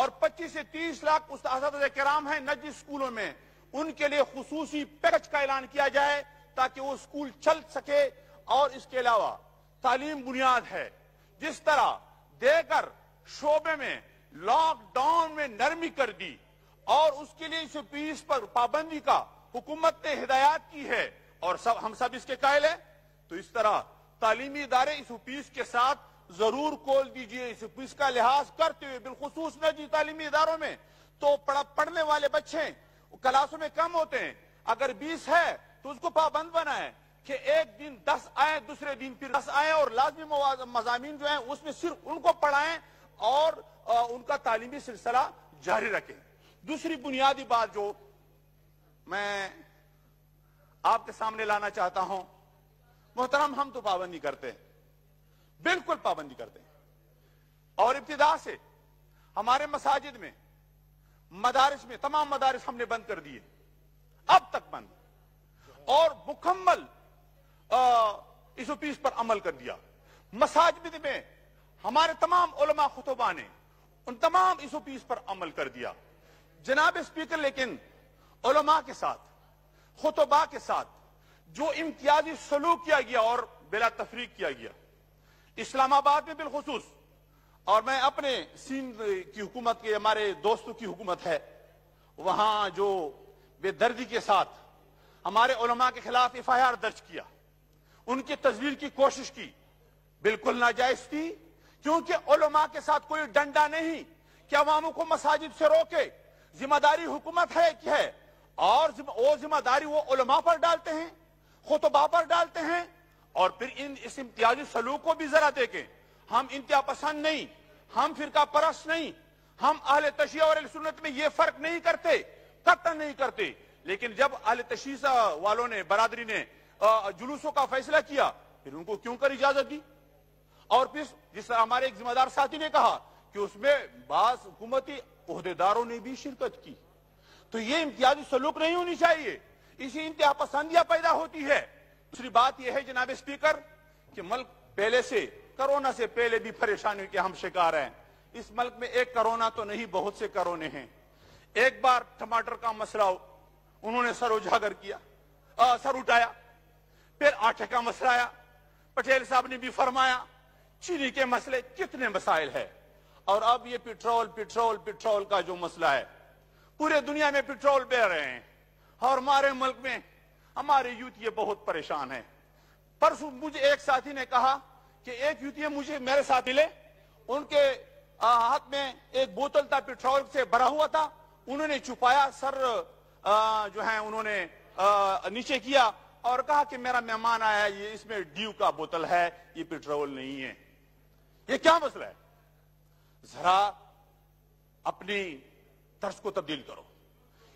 اور 25 سے 30 لاکھ اساتذہ کرام ہیں نجی اسکولوں میں، ان کے لیے خصوصی پیکج کا اعلان کیا جائے تاکہ وہ اسکول چل سکے۔ اور اس کے علاوہ تعلیم بنیاد ہے، جس طرح دیگر شعبے میں لاک ڈاؤن میں نرمی کر دی اور اس کے لیے اس فیس پر پابندی کا حکومت نے ہدایات کی ہے اور ہم سب اس کے قائل ہیں، تو اس طرح تعلیمی ادارے اس فیس کے ساتھ ضرور کھول دیجئے۔ اس فیس کا لحاظ کرتے ہوئے بالخصوص نجی تعلیمی اداروں میں تو پڑھنے والے بچے کلاسوں میں کم ہوتے ہیں، اگر 20 ہے تو اس کو پابند بنائیں کہ ایک دن 10 آئیں، دوسرے دن پھر 10 آئیں، اور لازمی مضامین جو ہیں اس میں صرف ان کو پڑھائیں اور ان کا تعلیمی سلسلہ جاری رکھیں۔ دوسری بنیادی بات جو میں آپ کے سامنے لانا چاہتا ہوں، محترم، ہم تو پابندی کرتے ہیں، بالکل پابندی کرتے ہیں، اور ابتدا سے ہمارے مساجد میں، مدارس میں، تمام مدارس ہم نے بند کر دیے، اب تک بند، اور مکمل اس فیس پر عمل کر دیا۔ مساجد میں ہمارے تمام علماء خطبہ نے ان تمام اس فیس پر عمل کر دیا۔ جناب اسپیکر، لیکن علماء کے ساتھ، خطبہ کے ساتھ جو امتیازی سلوک کیا گیا اور بلا تفریق کیا گیا، اسلام آباد میں بالخصوص، اور میں اپنے سندھ کی حکومت کے، ہمارے دوستوں کی حکومت ہے، وہاں جو بے دردی کے ساتھ ہمارے علماء کے خلاف FIR درج کیا، ان کی تذلیل کی کوشش کی، بالکل ناجائز تھی، کیونکہ علماء کے ساتھ کوئی ڈنڈا نہیں کہ عواموں کو مساجد سے روکے۔ ذمہ داری حکومت ہے کہ ہے، اور وہ ذمہ داری وہ علماء پر ڈالتے ہیں، خطبہ پر ڈالتے ہیں، اور پھر اس امتیازی سلوک کو بھی ذرا دیکھیں۔ ہم انتہا پسند نہیں، ہم فرقہ پرست نہیں، ہم اہل تشیع اور اہل سنت میں یہ فرق نہیں کرتے، قطعاً نہیں کرتے، لیکن جب اہل تشیع والوں نے، برادری نے جلوسوں کا فیصلہ کیا، پھر ان کو کیوں کر اجازت دی؟ اور پھر جس طرح ہمارے ایک ذمہ دار ساتھی نے کہا کہ اس میں بعض حکومتی عہدیداروں نے بھی شرکت کی، تو یہ امتیازی سلوک نہیں ہونی چاہیے، اسی انتہا پسندیاں پیدا ہوتی ہے۔ دوسری بات یہ ہے جناب اسپیکر کہ ملک پہلے سے، کرونا سے پہلے بھی پریشانیوں کے ہم شکار ہیں۔ اس ملک میں ایک کرونا تو نہیں، بہت سے کرونے ہیں۔ ایک بار ٹماٹر کا مسئلہ انہوں نے سر اجاگر کیا، سر اٹھایا، پھر آٹے کا مسئلہ آیا، پٹیل صاحب نے بھی فرمایا، چینی کے مسئلے، کتنے مسائل ہیں، اور اب یہ پیٹرول کا جو مسئلہ ہے، پورے دنیا میں پیٹرول بہ رہے ہیں، اور ہمارے ملک میں ہمارے یوتھ یہ بہت پریشان ہے۔ پرسوں مجھے ایک ساتھی نے کہا کہ ایک یوتھی مجھے میرے ساتھ ملے، ان کے ہاتھ میں ایک بوتل تھا، پیٹرول سے بھرا ہوا تھا، انہوں نے چھپایا، سر جو ہے انہوں نے نیچے کیا اور کہا کہ میرا مہمان آیا ہے، یہ اس میں ڈیو کا بوتل ہے، یہ پیٹرول نہیں ہے۔ یہ کیا مسئلہ ہے؟ ذرا اپنی طرز کو تبدیل کرو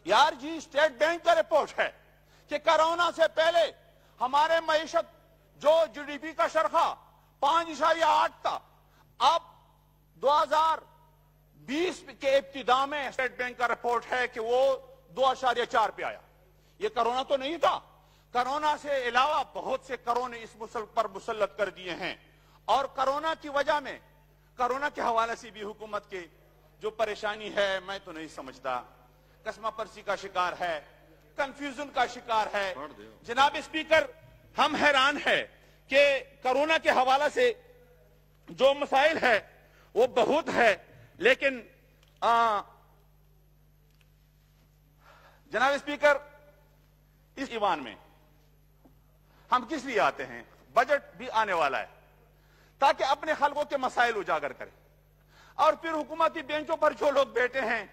یار جی۔ اسٹیٹ بینک کا رپورٹ ہے کہ کرونا سے پہلے ہمارے معیشت جو GDP کا شرخہ 5.8 تھا، اب 2020 کے ابتدا میں اسٹیٹ بینک کا رپورٹ ہے کہ وہ 2.4 پہ آیا۔ یہ کرونا تو نہیں تھا، کرونا سے علاوہ بہت سے کرونے اس ملک پر مسلط کر دیے ہیں، اور کرونا کی وجہ میں، کرونا کے حوالے سے بھی حکومت کے جو پریشانی ہے میں تو نہیں سمجھتا، قسمہ پرسی کا شکار ہے، کنفیوژن کا شکار ہے۔ جناب اسپیکر، ہم حیران ہے کہ کرونا کے حوالے سے جو مسائل ہے وہ بہت ہے، لیکن جناب اسپیکر، اس ایوان میں ہم کس لیے آتے ہیں؟ بجٹ بھی آنے والا ہے تاکہ اپنے خلقوں کے مسائل اجاگر کریں، اور پھر حکومتی بینچوں پر جو لوگ بیٹھے ہیں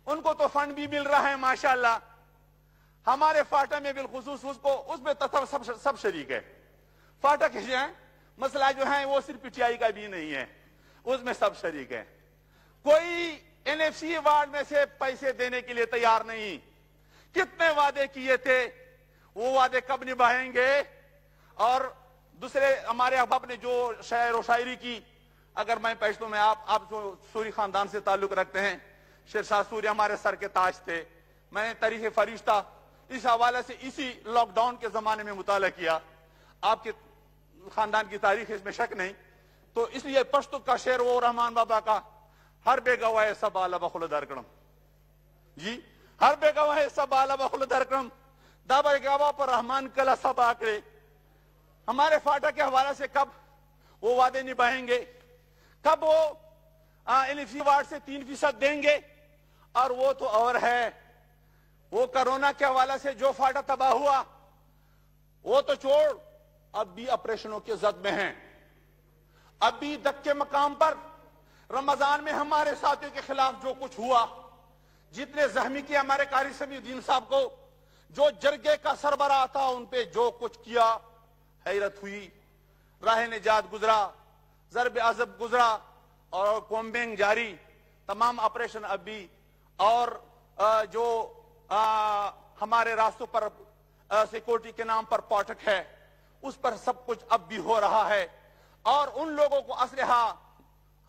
ان کو تو فنڈ بھی مل رہا ہے ماشاءاللہ۔ ہمارے فاٹا میں بالخصوص اس میں سب شریک ہے۔ فاٹا کے جو ہیں مسئلہ جو ہیں وہ صرف PTI کا بھی نہیں ہے، اس میں سب شریک ہے۔ کوئی NFC وارڈ میں سے پیسے دینے کے لیے تیار نہیں۔ کتنے وعدے کیے تھے، وہ وعدے کب نبھائیں گے؟ اور دوسرے ہمارے احباب نے جو شعر و شاعری کی، اگر میں پیشتوں میں آپ جو سوری خاندان سے تعلق رکھتے ہیں، شیرشاہ سوری ہمارے سر کے تاج تھے۔ میں نے تاریخ فرشتہ اس حوالے سے اسی لاک ڈاؤن کے زمانے میں مطالعہ کیا، آپ کے خاندان کی تاریخ اس میں شک نہیں، تو اس لیے پشتو کا شعر وہ رحمان بابا کا ہر بے گواہ سب آلہ بخل درکڑم جی ہر بے گواہ سب آلہ بخل درکڑم دابا گواہ پر رحمان کلا سب آکڑے ہمارے فاٹا کے حوالے سے کب وہ وعدے نبھائیں گے کب وہ انفی وارڈ سے 3% دیں گے اور وہ تو اور ہے وہ کرونا کے حوالے سے جو فاٹا تباہ ہوا وہ تو چھوڑ اب بھی آپریشنوں کے زد میں ہیں اب بھی دکے مقام پر رمضان میں ہمارے ساتھیوں کے خلاف جو کچھ ہوا جتنے زخمی کیا ہمارے قاری سمیع الدین صاحب کو جو جرگے کا سربراہ تھا ان پہ جو کچھ کیا حیرت ہوئی راہ نجات گزرا ضرب عذب گزرا اور کومبنگ جاری تمام آپریشن اب بھی اور جو ہمارے راستوں پر سیکورٹی کے نام پر پاٹک ہے اس پر سب کچھ اب بھی ہو رہا ہے اور ان لوگوں کو اسلحہ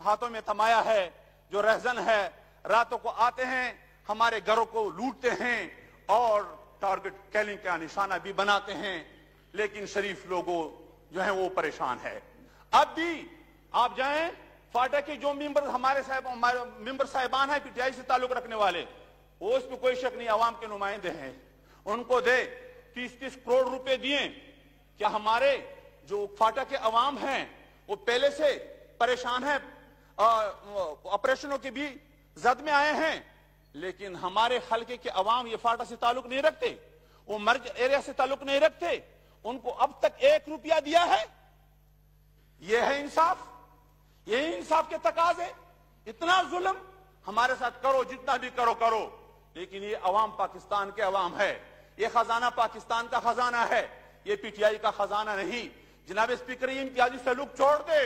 ہاتھوں میں تھمایا ہے جو رہزن ہے راتوں کو آتے ہیں ہمارے گھروں کو لوٹتے ہیں اور ٹارگٹ کیلنگ کا نشانہ بھی بناتے ہیں لیکن شریف لوگوں جو ہیں وہ پریشان ہے اب بھی آپ جائیں فاٹا کے جو ہمارے ممبر صاحبان ہیں پی ٹی آئی سے تعلق رکھنے والے وہ اس میں کوئی شک نہیں عوام کے نمائندے ہیں ان کو دے 30-30 کروڑ روپے دیے کیا ہمارے جو فاٹا کے عوام ہیں وہ پہلے سے پریشان ہیں آپریشنوں کے بھی زد میں آئے ہیں لیکن ہمارے حلقے کے عوام یہ فاٹا سے تعلق نہیں رکھتے وہ مرج ایریا سے تعلق نہیں رکھتے ان کو اب تک 1 روپیہ دیا ہے یہ ہے انصاف یہی انصاف کے تقاضے اتنا ظلم ہمارے ساتھ کرو جتنا بھی کرو لیکن یہ عوام پاکستان کے عوام ہے یہ خزانہ پاکستان کا خزانہ ہے یہ پی ٹی آئی کا خزانہ نہیں جناب اسپیکر یہ امتیازی سلوک چھوڑ دے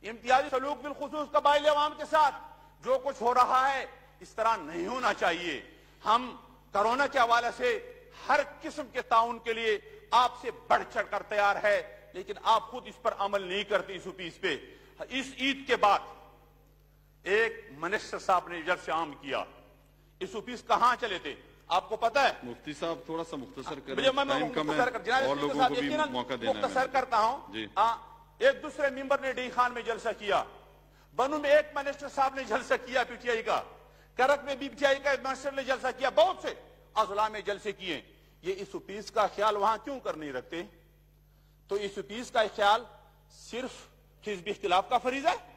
امتیازی سلوک بالخصوص قبائلی عوام کے ساتھ جو کچھ ہو رہا ہے اس طرح نہیں ہونا چاہیے ہم کرونا کے حوالے سے ہر قسم کے تعاون کے لیے آپ سے بڑھ چڑھ کر تیار ہے لیکن آپ خود اس پر عمل نہیں کرتے اس پیس پہ اس عید کے بعد ایک منسٹر صاحب نے جلسہ عام کیا اس پیس کہاں چلے تھے آپ کو پتا ہے مفتی صاحب تھوڑا سا مختصر کریں اور لوگوں کو بھی موقع دینا ہے مختصر کرتا ہوں ایک دوسرے ممبر نے ڈی خان میں جلسہ کیا بنو میں ایک منسٹر صاحب نے جلسہ کیا پی ٹی آئی کا کرک میں بھی پی ٹی آئی کا ایک منسٹر نے جلسہ کیا بہت سے اضلاع میں جلسے کیے یہ اس پیس کا خیال وہاں کیوں کر نہیں رکھتے تو اس پیس کا خیال صرف حزبی اختلاف کا فریضہ ہے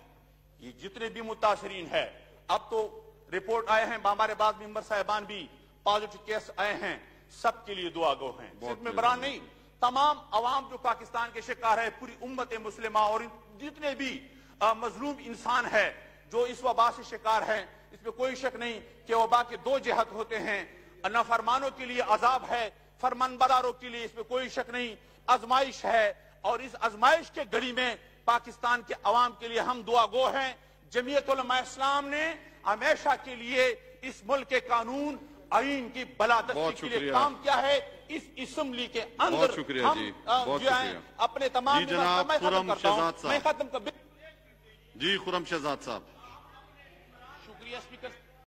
یہ جتنے بھی متاثرین ہے اب تو رپورٹ آئے ہیں ہمارے بعض ممبر صاحبان بھی پازیٹو کیس آئے ہیں سب کے لیے دعا گو ہیں صرف ممبران نہیں تمام عوام جو پاکستان کے شکار ہے پوری امت مسلمہ اور جتنے بھی مظلوم انسان ہے جو اس وبا سے شکار ہیں اس میں کوئی شک نہیں کہ وبا کے 2 جہت ہوتے ہیں نافرمانوں کے لیے عذاب ہے فرمانبرداروں کے لیے اس میں کوئی شک نہیں آزمائش ہے اور اس آزمائش کے گھڑی میں پاکستان کے عوام کے لیے ہم دعا گو ہیں جمعیت علماء اسلام نے ہمیشہ کے لیے اس ملک کے قانون آئین کی بالادستی کے لیے کام کیا ہے اس اسمبلی کے اندر ہم اپنے تمام جی خرم شہزاد صاحب شکریہ اسپیکر